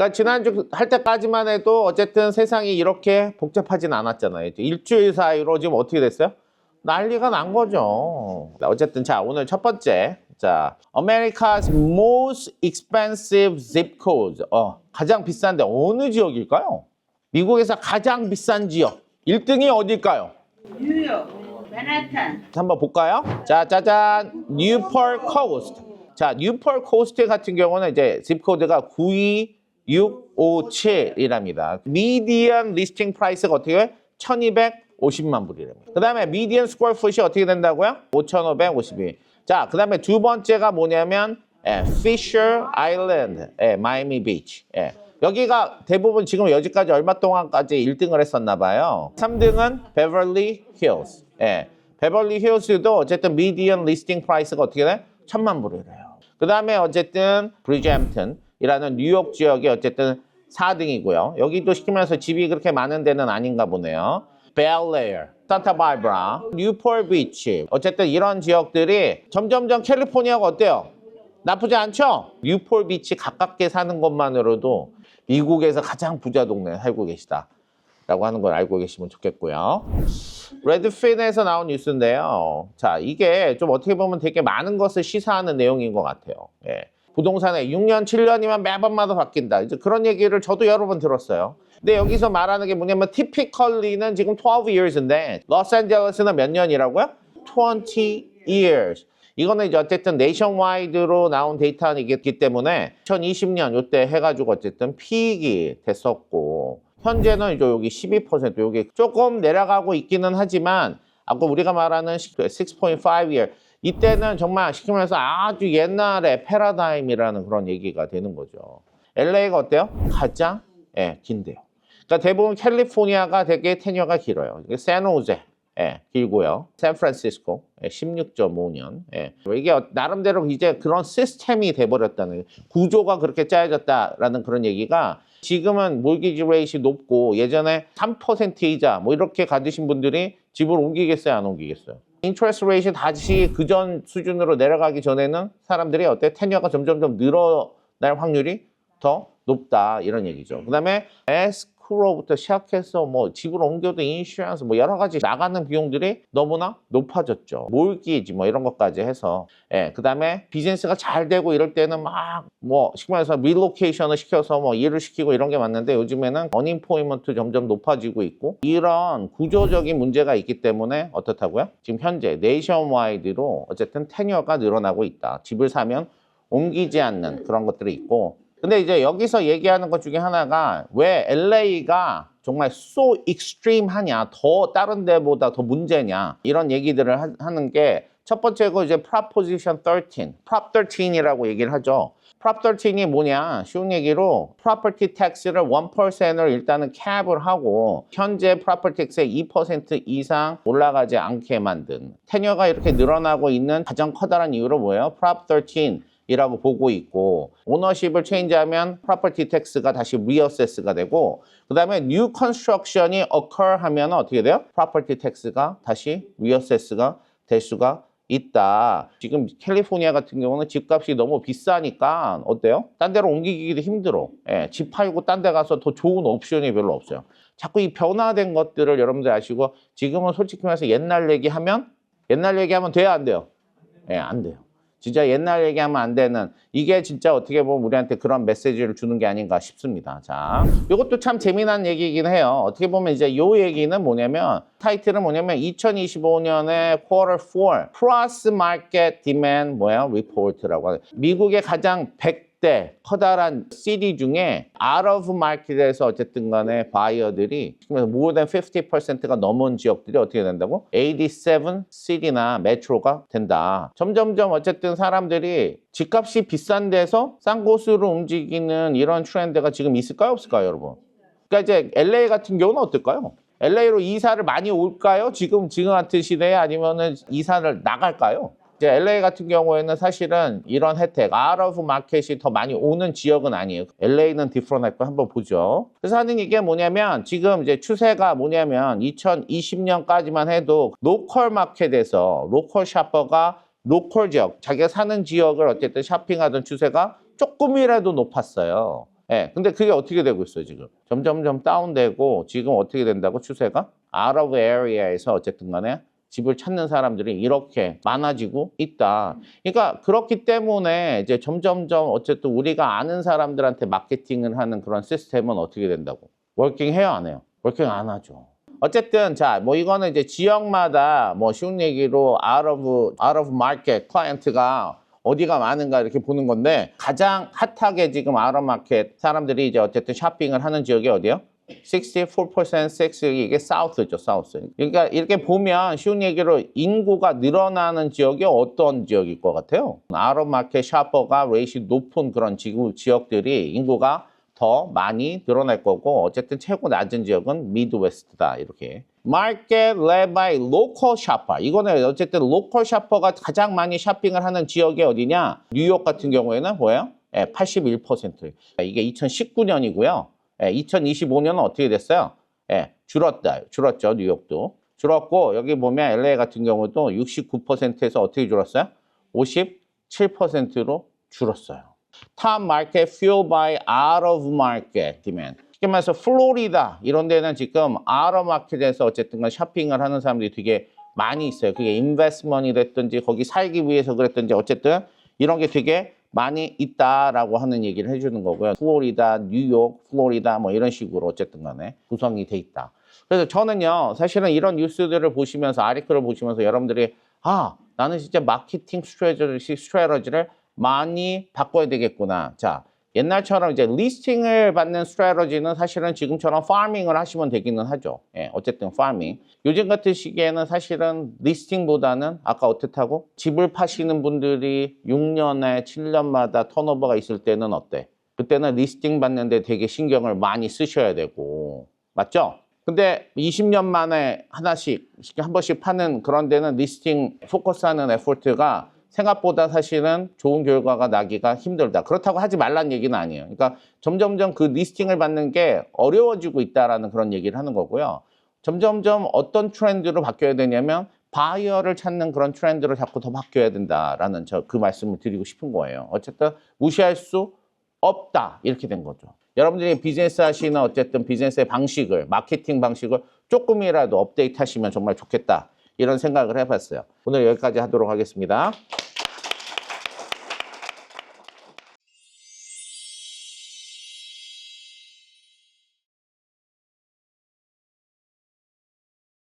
그러니까 지난주 할 때까지만 해도 어쨌든 세상이 이렇게 복잡하진 않았잖아요. 일주일 사이로 지금 어떻게 됐어요? 난리가 난 거죠. 어쨌든 자, 오늘 첫 번째. 자, America's most expensive zip code. 가장 비싼데 어느 지역일까요? 미국에서 가장 비싼 지역. 1등이 어딜까요? 뉴욕, 맨하탄. 한번 볼까요? 자, 짜잔. 뉴폴 코스트. 자, 뉴폴 코스트 같은 경우는 이제 zip 코드가 92657이랍니다. 미디언 리스팅 프라이스가 어떻게 해요? 1250만 불이랍니다. 그 다음에 미디언 스퀘어 풋이 어떻게 된다고요? 5552. 자, 그 다음에 두 번째가 뭐냐면 피셔 아일랜드, 마이애미 비치. 여기가 대부분 지금 여기까지 얼마 동안까지 1등을 했었나 봐요. 3등은 베벌리 힐스. 베벌리 힐스도 어쨌든 미디언 리스팅 프라이스가 어떻게 돼? 1000만 불이래요. 그 다음에 어쨌든 브리지햄튼이라는 뉴욕 지역이 어쨌든 4등이고요. 여기도 시키면서 집이 그렇게 많은 데는 아닌가 보네요. 벨에어, 산타바바라, 뉴폴 비치. 어쨌든 이런 지역들이 점점점 캘리포니아가 어때요? 나쁘지 않죠? 뉴폴 비치 가깝게 사는 것만으로도 미국에서 가장 부자 동네에 살고 계시다 라고 하는 걸 알고 계시면 좋겠고요. 레드핀에서 나온 뉴스인데요. 자, 이게 좀 어떻게 보면 되게 많은 것을 시사하는 내용인 것 같아요. 부동산에 6년, 7년이면 매번마다 바뀐다. 이제 그런 얘기를 저도 여러 번 들었어요. 근데 여기서 말하는 게 뭐냐면 typically는 지금 12 years인데 로스앤젤레스는 몇 년이라고요? 20 years. 이거는 이제 어쨌든 네이션와이드로 나온 데이터이기 때문에 2020년 이때 해가지고 어쨌든 피익이 됐었고 현재는 이제 여기 12% 여기 조금 내려가고 있기는 하지만 아까 우리가 말하는 6.5 year 이때는 정말 시키면서 아주 옛날의 패러다임이라는 그런 얘기가 되는 거죠. LA가 어때요? 가장 긴데요. 그러니까 대부분 캘리포니아가 되게 테뉴어가 길어요. 샌호제 길고요. 샌프란시스코 16.5년. 이게 나름대로 이제 그런 시스템이 돼버렸다는 구조가 그렇게 짜여졌다라는 그런 얘기가 지금은 몰기지 레이트이 높고 예전에 3% 이자 뭐 이렇게 가지신 분들이 집을 옮기겠어요? 안 옮기겠어요? 인트레스트 레이트이 다시 그전 수준으로 내려가기 전에는 사람들이 어때? 테뉴어가 점점점 늘어날 확률이 더 높다 이런 얘기죠. 그 다음에 에스크로부터 시작해서 뭐 집을 옮겨도 인슈런스 뭐 여러 가지 나가는 비용들이 너무나 높아졌죠. 몰기지 뭐 이런 것까지 해서 그 다음에 비즈니스가 잘 되고 이럴 때는 막 뭐 시키면서 릴로케이션을 시켜서 뭐 일을 시키고 이런 게 맞는데 요즘에는 언임포이먼트 점점 높아지고 있고 이런 구조적인 문제가 있기 때문에 어떻다고요? 지금 현재 네이션와이드로 어쨌든 테뉴어가 늘어나고 있다. 집을 사면 옮기지 않는 그런 것들이 있고 근데 이제 여기서 얘기하는 것 중에 하나가 왜 LA가 정말 so extreme 하냐, 더 다른 데보다 더 문제냐 이런 얘기들을 하는 게 첫 번째고 이제 Proposition 13, Prop 13이라고 얘기를 하죠. Prop 13이 뭐냐? 쉬운 얘기로 Property Tax를 1%을 일단은 캡을 하고 현재 Property Tax의 2% 이상 올라가지 않게 만든 테뉴어가 이렇게 늘어나고 있는 가장 커다란 이유로 뭐예요? Prop 13 이라고 보고 있고 오너십을 체인지하면 프로퍼티 텍스가 다시 리어세스가 되고 그 다음에 뉴 컨스트럭션이 occur 하면 어떻게 돼요? 프로퍼티 텍스가 다시 리어세스가 될 수가 있다. 지금 캘리포니아 같은 경우는 집값이 너무 비싸니까 어때요? 딴 데로 옮기기도 힘들어. 집 팔고 딴 데 가서 더 좋은 옵션이 별로 없어요. 자꾸 이 변화된 것들을 여러분들 아시고 지금은 솔직히 말해서 옛날 얘기하면 돼야 안 돼요? 안 돼요. 진짜 옛날 얘기하면 안 되는 이게 진짜 어떻게 보면 우리한테 그런 메시지를 주는 게 아닌가 싶습니다. 자, 이것도 참 재미난 얘기이긴 해요. 어떻게 보면 이제 요 얘기는 뭐냐면 타이틀은 뭐냐면 2025년에 Quarter 4 Cross Market Demand Report라고 하는 미국의 가장 100대 커다란 시티 중에 out of market에서 어쨌든 간에 바이어들이 more than 50%가 넘은 지역들이 어떻게 된다고? 87 city나 메트로가 된다. 점점점 어쨌든 사람들이 집값이 비싼 데서 싼 곳으로 움직이는 이런 트렌드가 지금 있을까요? 없을까요, 여러분? 그러니까 이제 LA 같은 경우는 어떨까요? LA로 이사를 많이 올까요? 지금 같은 시대에 아니면은 이사를 나갈까요? 이제 LA 같은 경우에는 사실은 이런 혜택, out of market이 더 많이 오는 지역은 아니에요. LA는 디프런할 거 한번 보죠. 그래서 하는 얘기가 뭐냐면 지금 이제 추세가 뭐냐면 2020년까지만 해도 로컬 마켓에서 로컬 샤퍼가 로컬 지역, 자기가 사는 지역을 어쨌든 쇼핑하던 추세가 조금이라도 높았어요. 예, 근데 그게 어떻게 되고 있어요, 지금? 점점점 다운되고 지금 어떻게 된다고 추세가? Out of area에서 어쨌든 간에 집을 찾는 사람들이 이렇게 많아지고 있다. 그러니까 그렇기 때문에 이제 점점점 어쨌든 우리가 아는 사람들한테 마케팅을 하는 그런 시스템은 어떻게 된다고? 워킹 해요, 안 해요? 워킹 안 하죠. 어쨌든 자, 뭐 이거는 이제 지역마다 뭐 쉬운 얘기로 out of market 클라이언트가 어디가 많은가 이렇게 보는 건데 가장 핫하게 지금 out of market 사람들이 이제 어쨌든 쇼핑을 하는 지역이 어디요? 64% 이게 사우스죠, 사우스. 그러니까 이렇게 보면 쉬운 얘기로 인구가 늘어나는 지역이 어떤 지역일 것 같아요? out of market 샤퍼가 레이시 높은 그런 지역들이 인구가 더 많이 늘어날 거고 어쨌든 최고 낮은 지역은 미드웨스트다 이렇게. Market led by local shopper. 이거는 어쨌든 local shopper가 가장 많이 쇼핑을 하는 지역이 어디냐? 뉴욕 같은 경우에는 뭐예요? 81%. 이게 2019년이고요. 2025년은 어떻게 됐어요? 줄었죠, 뉴욕도. 줄었고 여기 보면 LA 같은 경우도 69%에서 어떻게 줄었어요? 57%로 줄었어요. Top market fueled by out of market demand. 쉽게 말해서 플로리다 이런 데는 지금 out of market에서 어쨌든 쇼핑을 하는 사람들이 되게 많이 있어요. 그게 인베스트먼이 됐든지 거기 살기 위해서 그랬든지 어쨌든 이런 게 되게 많이 있다라고 하는 얘기를 해주는 거고요. 플로리다, 뉴욕, 플로리다 뭐 이런 식으로 어쨌든 간에 구성이 돼 있다. 그래서 저는요 사실은 이런 뉴스들을 보시면서 아리클을 보시면서 여러분들이 나는 진짜 마케팅 스트래터지를 많이 바꿔야 되겠구나. 자, 옛날처럼 이제 리스팅을 받는 스트래터지는 사실은 지금처럼 파밍을 하시면 되기는 하죠. 어쨌든 파밍. 요즘 같은 시기에는 사실은 리스팅보다는 아까 어떻다고? 집을 파시는 분들이 6년에 7년마다 턴오버가 있을 때는 어때? 그때는 리스팅 받는데 되게 신경을 많이 쓰셔야 되고. 맞죠? 근데 20년 만에 하나씩, 한 번씩 파는 그런 데는 리스팅 포커스하는 에포트가 생각보다 사실은 좋은 결과가 나기가 힘들다. 그렇다고 하지 말라는 얘기는 아니에요. 그러니까 점점점 그 리스팅을 받는 게 어려워지고 있다라는 그런 얘기를 하는 거고요. 점점점 어떤 트렌드로 바뀌어야 되냐면 바이어를 찾는 그런 트렌드로 자꾸 더 바뀌어야 된다라는 그 말씀을 드리고 싶은 거예요. 어쨌든 무시할 수 없다. 이렇게 된 거죠. 여러분들이 비즈니스 하시는 어쨌든 비즈니스의 방식을, 마케팅 방식을 조금이라도 업데이트 하시면 정말 좋겠다. 이런 생각을 해봤어요. 오늘 여기까지 하도록 하겠습니다.